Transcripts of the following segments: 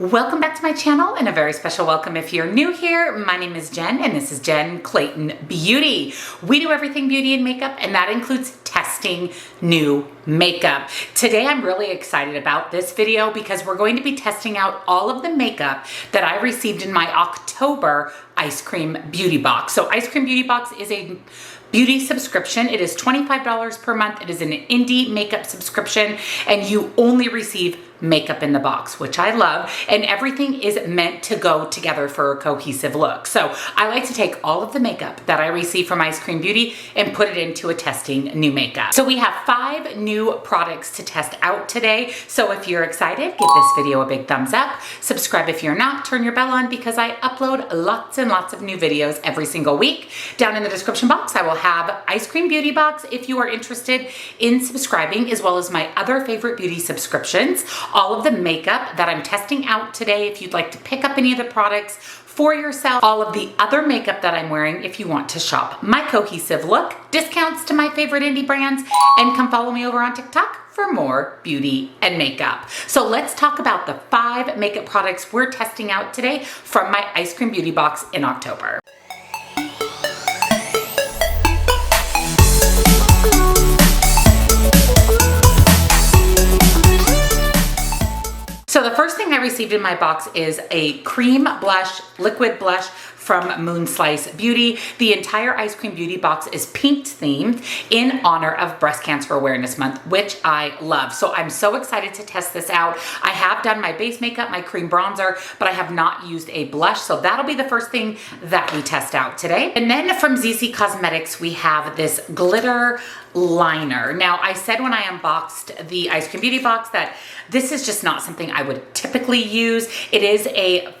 Welcome back to my channel and a very special welcome if you're new here. My name is Jen and this is Jen Clayton Beauty. We do everything beauty and makeup, and that includes testing new makeup. Today I'm really excited about this video because we're going to be testing out all of the makeup that I received in my October Eyescream Beauty Box. So Eyescream Beauty Box is a beauty subscription. It is $25 per month. It is an indie makeup subscription and you only receive makeup in the box, which I love, and everything is meant to go together for a cohesive look. So I like to take all of the makeup that I receive from Eyescream Beauty and put it into a testing new makeup. So we have 5 new products to test out today. So if you're excited, give this video a big thumbs up. Subscribe if you're not, turn your bell on because I upload lots and lots of new videos every single week. Down in the description box, I will have Eyescream Beauty Box if you are interested in subscribing, as well as my other favorite beauty subscriptions. All of the makeup that I'm testing out today, if you'd like to pick up any of the products for yourself, all of the other makeup that I'm wearing if you want to shop my cohesive look, discounts to my favorite indie brands, and come follow me over on TikTok for more beauty and makeup. So let's talk about the 5 makeup products we're testing out today from my Eyescream Beauty Box in October. So the first thing I received in my box is a cream blush, liquid blush from Moonslice Beauty. The entire Eyescream Beauty Box is pink themed in honor of Breast Cancer Awareness Month, which I love. So I'm so excited to test this out. I have done my base makeup, my cream bronzer, but I have not used a blush. So that'll be the first thing that we test out today. And then from ZC Cosmetics, we have this glitter liner. Now, I said when I unboxed the Eyescream Beauty Box that this is just not something I would typically use. It is a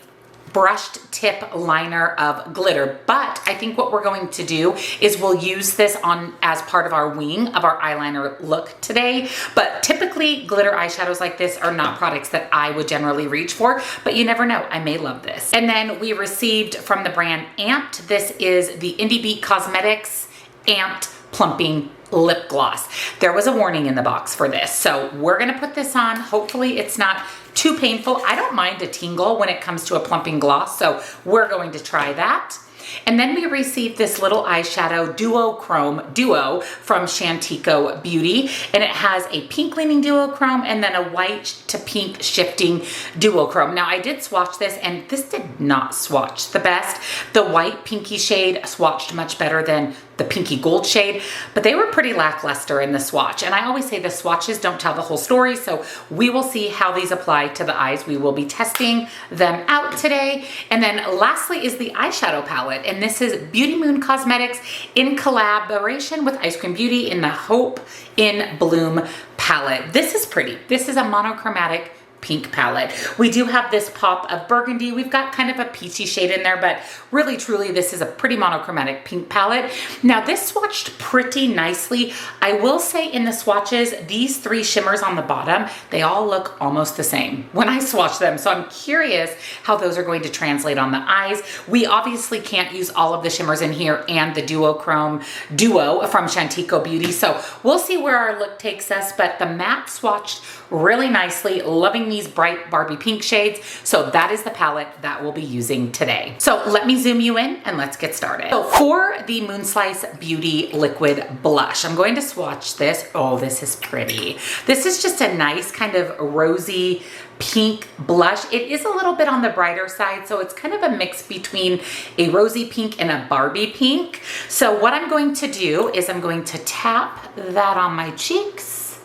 brushed tip liner of glitter, but I think what we're going to do is we'll use this on as part of our wing of our eyeliner look today. But typically glitter eyeshadows like this are not products that I would generally reach for, but you never know, I may love this. And then we received from the brand Amped, this is the Indie Beat Cosmetics Amped Plumping Lip Gloss. There was a warning in the box for this, so we're gonna put this on. Hopefully it's not too painful. I don't mind a tingle when it comes to a plumping gloss, so we're going to try that. And then we received this little eyeshadow duochrome duo from Shantico Beauty, and it has a pink leaning duochrome and then a white to pink shifting duochrome. Now I did swatch this and this did not swatch the best. The white pinky shade swatched much better than the pinky gold shade, but they were pretty lackluster in the swatch. And I always say the swatches don't tell the whole story, so we will see how these apply to the eyes. We will be testing them out today. And then lastly is the eyeshadow palette, and this is Beauty Moon Cosmetics in collaboration with Eyescream Beauty in the Hope in Bloom palette. This is pretty. This is a monochromatic pink palette. We do have this pop of burgundy. We've got kind of a peachy shade in there, but really truly this is a pretty monochromatic pink palette. Now this swatched pretty nicely. I will say in the swatches, these 3 shimmers on the bottom, they all look almost the same when I swatch them. So I'm curious how those are going to translate on the eyes. We obviously can't use all of the shimmers in here and the duochrome duo from Shantico Beauty. So we'll see where our look takes us, but the matte swatched really nicely. Loving these bright Barbie pink shades. So that is the palette that we'll be using today. So let me zoom you in and let's get started. So for the Moonslice Beauty Liquid Blush, I'm going to swatch this. Oh, this is pretty. This is just a nice kind of rosy pink blush. It is a little bit on the brighter side, so it's kind of a mix between a rosy pink and a Barbie pink. So what I'm going to do is I'm going to tap that on my cheeks,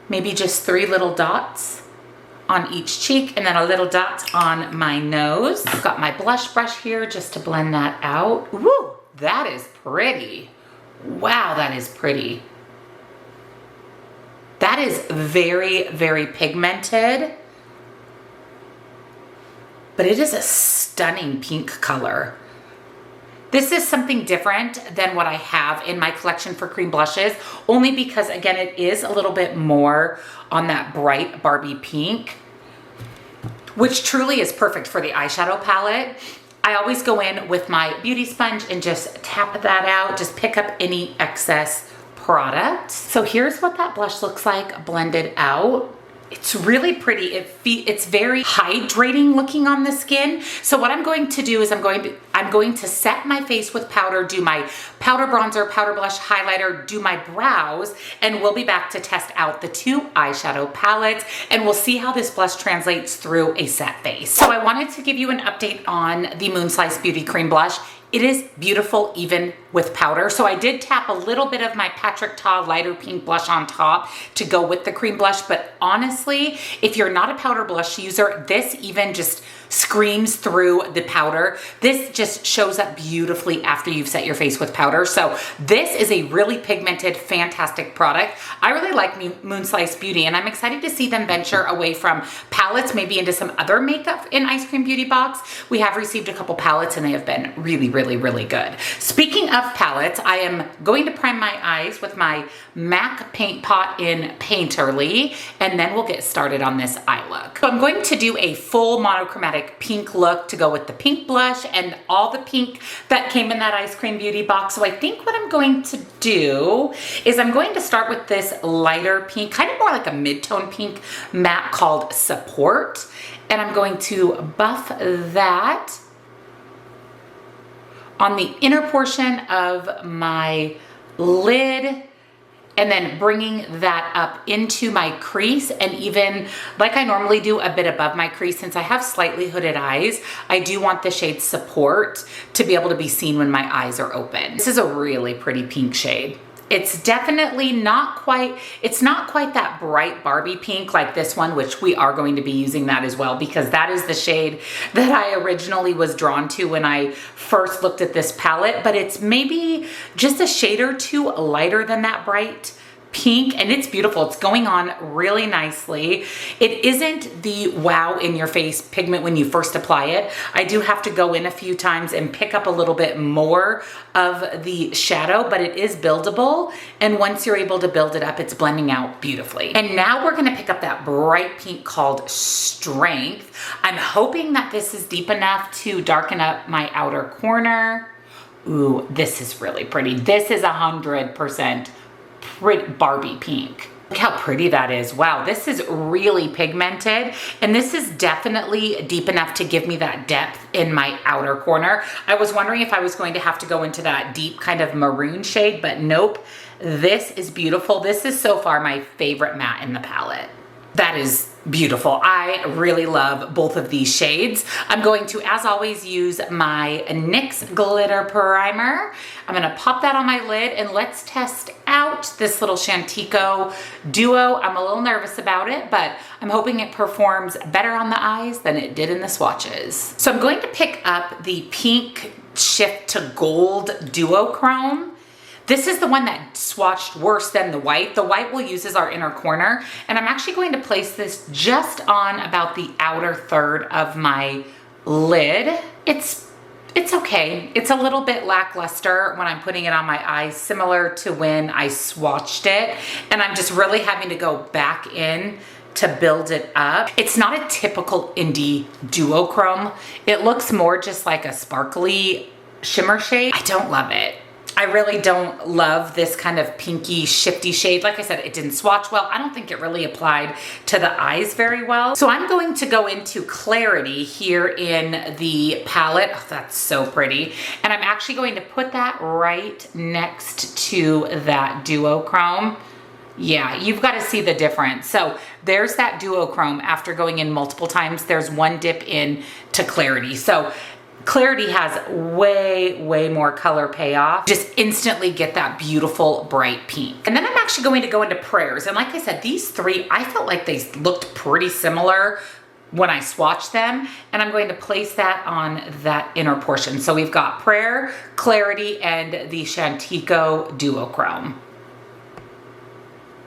maybe just 3 little dots on each cheek and then a little dot on my nose. I've got my blush brush here just to blend that out. Woo, that is pretty. Wow, that is pretty. That is very, very pigmented, but it is a stunning pink color. This is something different than what I have in my collection for cream blushes, only because again, it is a little bit more on that bright Barbie pink, which truly is perfect for the eyeshadow palette. I always go in with my beauty sponge and just tap that out, just pick up any excess product. So here's what that blush looks like blended out. It's really pretty. It's very hydrating looking on the skin. So what I'm going to do is I'm going to set my face with powder, do my powder bronzer, powder blush, highlighter, do my brows, and we'll be back to test out the 2 eyeshadow palettes, and we'll see how this blush translates through a set face. So I wanted to give you an update on the Moon Slice Beauty Cream Blush. It is beautiful even with powder. So I did tap a little bit of my Patrick Ta lighter pink blush on top to go with the cream blush. But honestly, if you're not a powder blush user, this even just screams through the powder. This just shows up beautifully after you've set your face with powder. So this is a really pigmented, fantastic product. I really like Moon Slice Beauty, and I'm excited to see them venture away from palettes, maybe into some other makeup in Ice Cream Beauty Box. We have received a couple palettes and they have been really, really, really good. Speaking of palettes, I am going to prime my eyes with my MAC Paint Pot in Painterly, and then we'll get started on this eye look. So I'm going to do a full monochromatic pink look to go with the pink blush and all the pink that came in that Ice Cream Beauty Box. So I think what I'm going to do is I'm going to start with this lighter pink, kind of more like a mid-tone pink matte called Support. And I'm going to buff that on the inner portion of my lid, and then bringing that up into my crease, and even like I normally do, a bit above my crease. Since I have slightly hooded eyes, I do want the shade Support to be able to be seen when my eyes are open. This is a really pretty pink shade. It's definitely not quite that bright Barbie pink like this one, which we are going to be using that as well, because that is the shade that I originally was drawn to when I first looked at this palette. But it's maybe just a shade or two lighter than that bright pink, and it's beautiful. It's going on really nicely. It isn't the wow in your face pigment when you first apply it. I do have to go in a few times and pick up a little bit more of the shadow, but it is buildable. And once you're able to build it up, it's blending out beautifully. And now we're gonna pick up that bright pink called Strength. I'm hoping that this is deep enough to darken up my outer corner. Ooh, this is really pretty. This is 100% pretty Barbie pink. Look how pretty that is. Wow, this is really pigmented, and this is definitely deep enough to give me that depth in my outer corner. I was wondering if I was going to have to go into that deep kind of maroon shade, but nope. This is beautiful. This is so far my favorite matte in the palette. That is beautiful. I really love both of these shades. I'm going to, as always, use my NYX Glitter Primer. I'm gonna pop that on my lid, and let's test out this little Shantico duo. I'm a little nervous about it, but I'm hoping it performs better on the eyes than it did in the swatches. So I'm going to pick up the Pink Shift to Gold Duochrome. This is the one that swatched worse than the white. The white we'll use as our inner corner, and I'm actually going to place this just on about the outer third of my lid. It's okay. It's a little bit lackluster when I'm putting it on my eyes, similar to when I swatched it, and I'm just really having to go back in to build it up. It's not a typical indie duochrome. It looks more just like a sparkly shimmer shade. I don't love it. I really don't love this kind of pinky shifty shade. Like I said, it didn't swatch well. I don't think it really applied to the eyes very well. So I'm going to go into Clarity here in the palette. Oh, that's so pretty. And I'm actually going to put that right next to that duochrome. Yeah, you've got to see the difference. So there's that duochrome after going in multiple times. There's one dip in to Clarity. So Clarity has way more color payoff. Just instantly get that beautiful bright pink. And then I'm actually going to go into Prayers. And like I said, these three, I felt like they looked pretty similar when I swatched them. And I'm going to place that on that inner portion. So we've got Prayer, Clarity, and the Shantico Duochrome.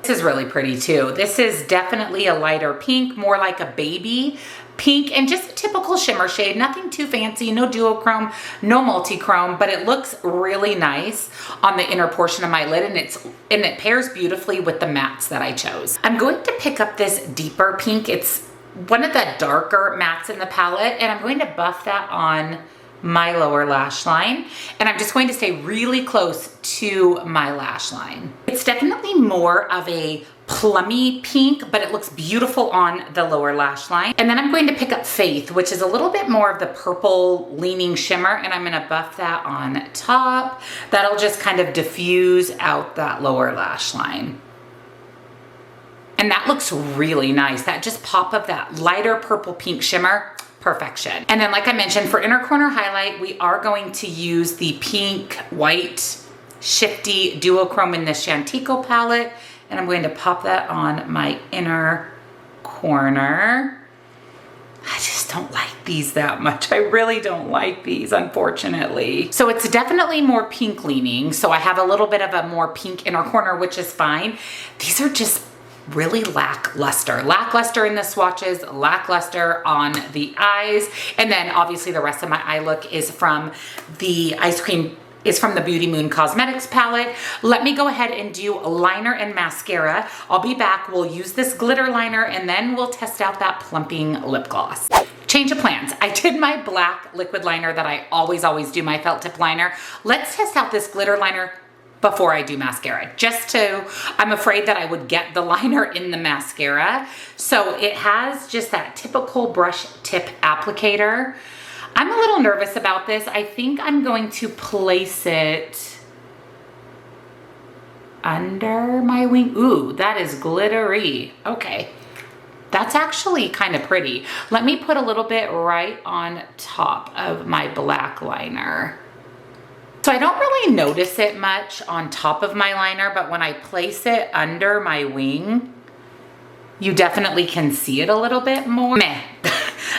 This is really pretty too. This is definitely a lighter pink, more like a baby pink, and just a typical shimmer shade. Nothing too fancy, no duochrome, no multi-chrome, but it looks really nice on the inner portion of my lid, and it pairs beautifully with the mattes that I chose. I'm going to pick up this deeper pink. It's one of the darker mattes in the palette, and I'm going to buff that on my lower lash line, and I'm just going to stay really close to my lash line. It's definitely more of a plummy pink, but it looks beautiful on the lower lash line. And then I'm going to pick up Faith, which is a little bit more of the purple leaning shimmer, and I'm gonna buff that on top. That'll just kind of diffuse out that lower lash line. And that looks really nice. That just pop of that lighter purple pink shimmer, perfection. And then like I mentioned, for inner corner highlight, we are going to use the pink, white, shifty duochrome in the Shantico palette. And I'm going to pop that on my inner corner. I just don't like these that much. I really don't like these, unfortunately. So it's definitely more pink leaning. So I have a little bit of a more pink inner corner, which is fine. These are just really lackluster. Lackluster in the swatches, lackluster on the eyes. And then obviously the rest of my eye look is from the Beauty Moon Cosmetics palette. Let me go ahead and do liner and mascara. I'll be back. We'll use this glitter liner and then we'll test out that plumping lip gloss. Change of plans. I did my black liquid liner that I always do, my felt tip liner. Let's test out this glitter liner before I do mascara, I'm afraid that I would get the liner in the mascara. So it has just that typical brush tip applicator. I'm a little nervous about this. I think I'm going to place it under my wing. Ooh, that is glittery. Okay, that's actually kind of pretty. Let me put a little bit right on top of my black liner. So I don't really notice it much on top of my liner, but when I place it under my wing, you definitely can see it a little bit more. Meh.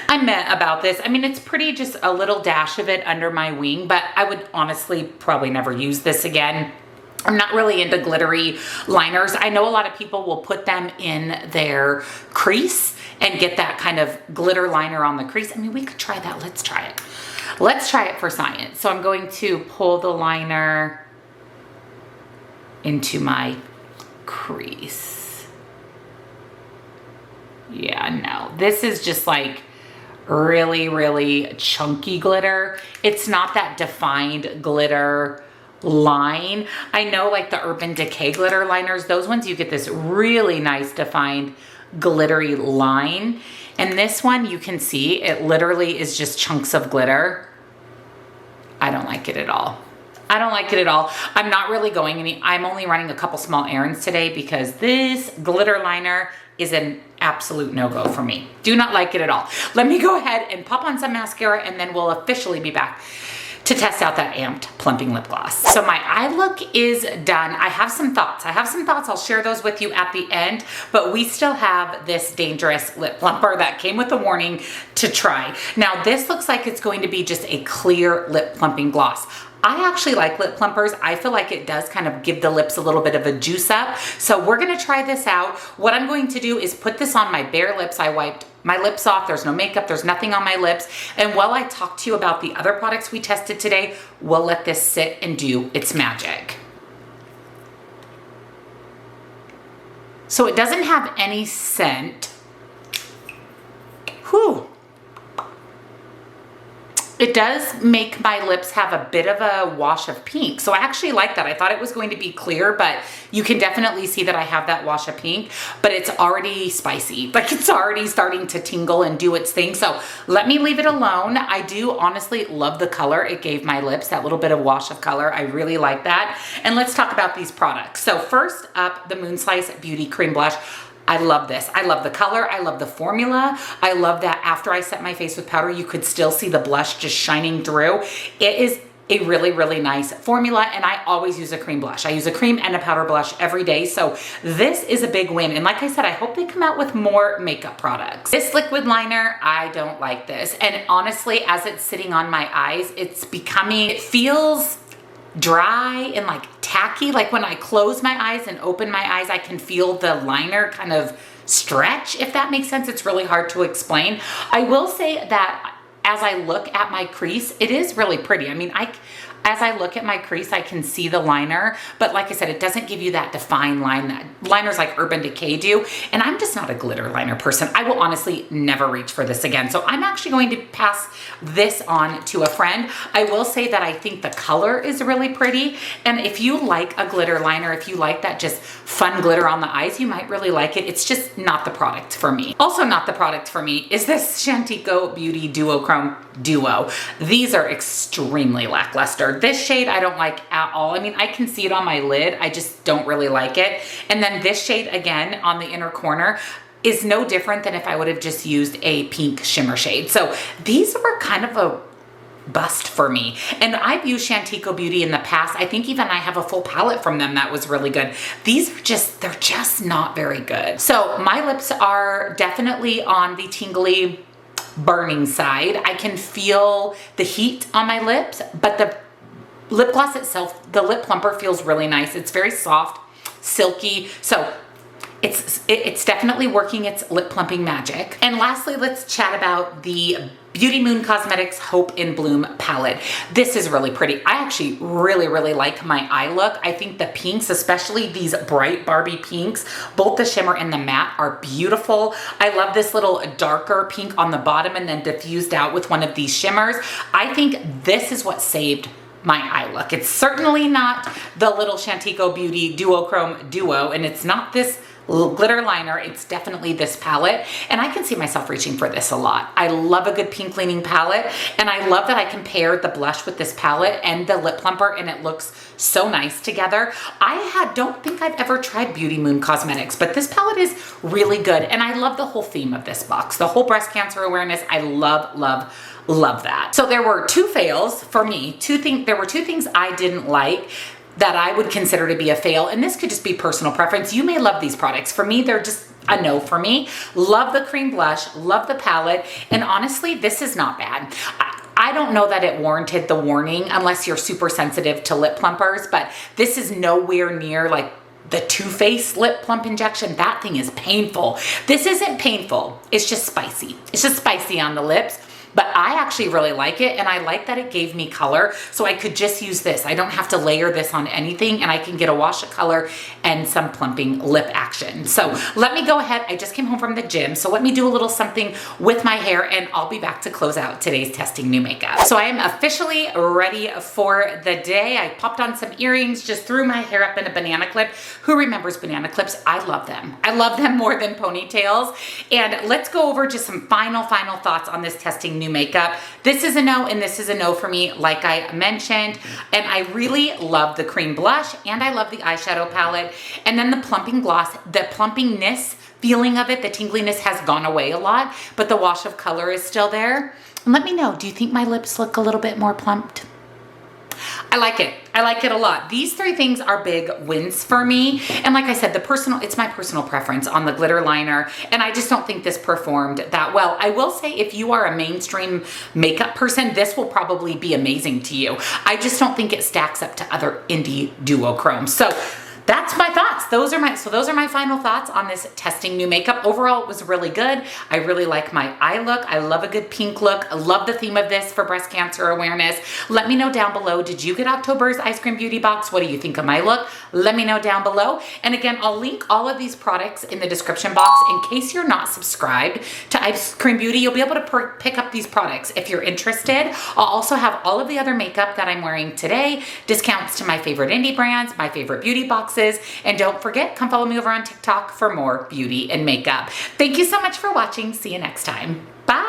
I'm meh about this. I mean, it's pretty, just a little dash of it under my wing, but I would honestly probably never use this again. I'm not really into glittery liners. I know a lot of people will put them in their crease and get that kind of glitter liner on the crease. I mean, we could try that. Let's try it. Let's try it for science. So I'm going to pull the liner into my crease. Yeah, no, this is just like really chunky glitter. It's not that defined glitter line. I know like the Urban Decay glitter liners, those ones you get this really nice defined glittery line. And this one you can see it literally is just chunks of glitter. I don't like it at all. I don't like it at all. I'm not really going any, I'm only running a couple small errands today because this glitter liner is an absolute no-go for me. Do not like it at all. Let me go ahead and pop on some mascara and then we'll officially be back to test out that Amped Plumping Lip Gloss. So my eye look is done. I have some thoughts. I'll share those with you at the end, but we still have this dangerous lip plumper that came with a warning to try. Now this looks like it's going to be just a clear lip plumping gloss. I actually like lip plumpers. I feel like it does kind of give the lips a little bit of a juice up. So we're gonna try this out. What I'm going to do is put this on my bare lips. I wiped my lips off. There's no makeup, there's nothing on my lips. And while I talk to you about the other products we tested today, we'll let this sit and do its magic. So it doesn't have any scent. Whew. It does make my lips have a bit of a wash of pink. So I actually like that. I thought it was going to be clear, but you can definitely see that I have that wash of pink, but it's already spicy. Like it's already starting to tingle and do its thing. So let me leave it alone. I do honestly love the color it gave my lips, that little bit of wash of color. I really like that. And let's talk about these products. So first up, the Moonslice Beauty Cream Blush. I love this. I love the color. I love the formula. I love that after I set my face with powder, you could still see the blush just shining through. It is a really nice formula, and I always use a cream blush. I use a cream and a powder blush every day, so this is a big win. And like I said, I hope they come out with more makeup products. This liquid liner, I don't like this. And honestly, as it's sitting on my eyes, it feels dry and like tacky. Like when I close my eyes and open my eyes, I can feel the liner kind of stretch, if that makes sense. It's really hard to explain. I will say that as I look at my crease, it is really pretty. I mean, I as I look at my crease, I can see the liner, but like I said, it doesn't give you that defined line that liners like Urban Decay do. And I'm just not a glitter liner person. I will honestly never reach for this again. So I'm actually going to pass this on to a friend. I will say that I think the color is really pretty. And if you like a glitter liner, if you like that just fun glitter on the eyes, you might really like it. It's just not the product for me. Also not the product for me is this Chantico Beauty Duochrome Duo. These are extremely lackluster. This shade I don't like at all. I mean, I can see it on my lid. I just don't really like it. And then this shade again on the inner corner is no different than if I would have just used a pink shimmer shade. So these were kind of a bust for me. And I've used Chantico Beauty in the past. I think even I have a full palette from them that was really good. These are just, they're just not very good. So my lips are definitely on the tingly, burning side. I can feel the heat on my lips, but the lip gloss itself, the lip plumper feels really nice. It's very soft, silky. So it's definitely working its lip plumping magic. And lastly, let's chat about the Beauty Moon Cosmetics Hope in Bloom palette. This is really pretty. I actually really like my eye look. I think the pinks, especially these bright Barbie pinks, both the shimmer and the matte are beautiful. I love this little darker pink on the bottom and then diffused out with one of these shimmers. I think this is what saved my eye look. It's certainly not the little Chantico Beauty Duochrome Duo, and it's not this glitter liner. It's definitely this palette, and I can see myself reaching for this a lot. I love a good pink leaning palette, and I love that I can pair the blush with this palette and the lip plumper, and it looks so nice together. I don't think I've ever tried Beauty Moon Cosmetics, but this palette is really good, and I love the whole theme of this box. The whole breast cancer awareness, I love that. So there were two fails for me. There were two things I didn't like that I would consider to be a fail, and this could just be personal preference. You may love these products. For me, they're just a no for me. Love the cream blush, love the palette, and honestly, this is not bad. I don't know that it warranted the warning unless you're super sensitive to lip plumpers, but this is nowhere near like the Too Faced lip plump injection. That thing is painful. This isn't painful. It's just spicy. It's just spicy on the lips. But I actually really like it, and I like that it gave me color, so I could just use this. I don't have to layer this on anything, and I can get a wash of color and some plumping lip action. So let me go ahead. I just came home from the gym, so let me do a little something with my hair, and I'll be back to close out today's testing new makeup. So I am officially ready for the day. I popped on some earrings, just threw my hair up in a banana clip. Who remembers banana clips? I love them. I love them more than ponytails. And let's go over just some final thoughts on this testing new makeup. This is a no, and this is a no for me, like I mentioned. And I really love the cream blush, and I love the eyeshadow palette. And then the plumping gloss, the plumpingness feeling of it, the tingliness has gone away a lot, but the wash of color is still there. And let me know, do you think my lips look a little bit more plumped? I like it. I like it a lot. These three things are big wins for me. And like I said, it's my personal preference on the glitter liner. And I just don't think this performed that well. I will say if you are a mainstream makeup person, this will probably be amazing to you. I just don't think it stacks up to other indie duochromes. So that's my thoughts. Those are my final thoughts on this testing new makeup. Overall, it was really good. I really like my eye look. I love a good pink look. I love the theme of this for breast cancer awareness. Let me know down below, did you get October's Ice Cream Beauty Box? What do you think of my look? Let me know down below. And again, I'll link all of these products in the description box. In case you're not subscribed to Ice Cream Beauty, you'll be able to pick up these products if you're interested. I'll also have all of the other makeup that I'm wearing today, discounts to my favorite indie brands, my favorite beauty boxes. And don't forget, come follow me over on TikTok for more beauty and makeup. Thank you so much for watching. See you next time. Bye.